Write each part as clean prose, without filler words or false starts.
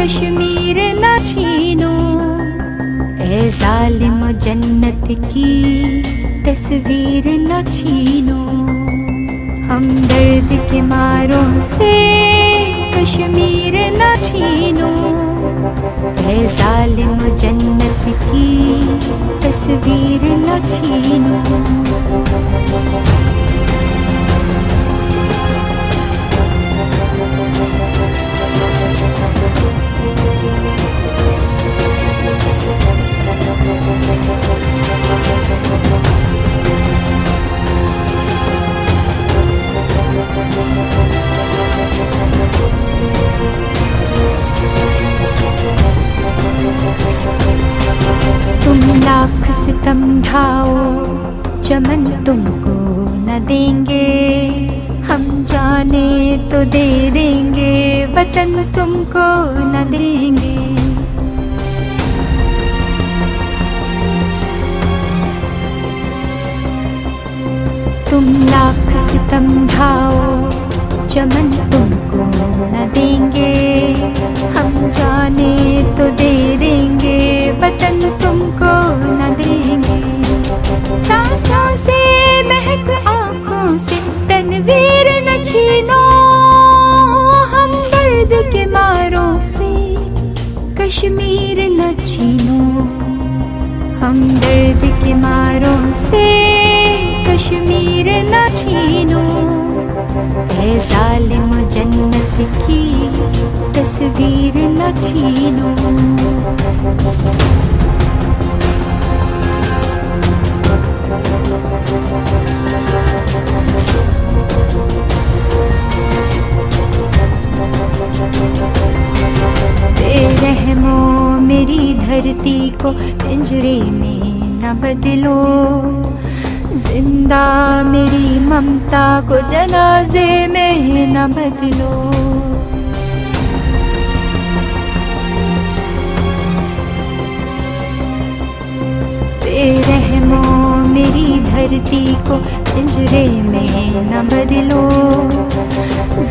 कश्मीर न छीनो। ए जालिम जन्नत की तस्वीर न छीनो। हम दर्द के मारों से कश्मीर न छीनो। ए जालिम जन्नत की तस्वीर न छीनो। तुम लाख सितम ढाओ चमन तुमको न देंगे। हम जाने तो दे देंगे वतन तुमको न देंगे। तुम लाख सितम ढाओ चमन तुमको न देंगे। हम जाने तो दे देंगे वतन तुमको न देंगे। सांसों से महक आँखों से तनवीर न छीनो। हम दर्द के मारों से कश्मीर न छीनो। हम दर्द के मारों से कश्मीर न छीनो। ए जालिम जन्नत की तस्वीर न छीनो। बेरहमो मेरी धरती को पिंजरे में न बदलो। जिंदा मेरी ममता को जनाजे में न बदलो। बेरहमो मेरी धरती को पिंजरे में न बदलो।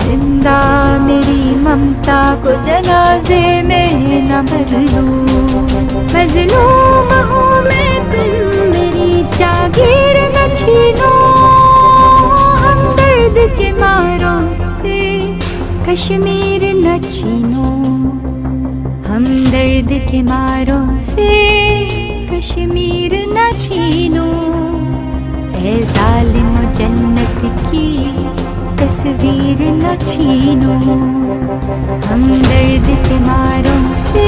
जिंदा मेरी ममता को जनाजे में न बदलो। मजलूम हूँ मैं तुम मेरी जागीर न छीनो। हम दर्द के मारों से कश्मीर न छीनो। हम दर्द के मारों से कश्मीर न छीनो। ए जालिम जन्नत की तस्वीर न छीनो। हम दर्द के मारों से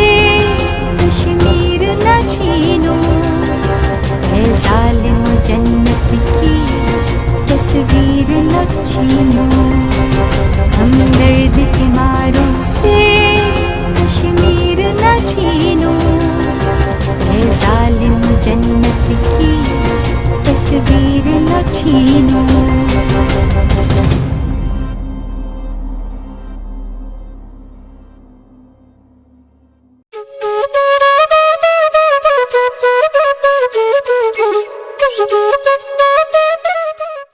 कश्मीर न छीनो। ए जालिम जन्नत की तस्वीर न छीनो।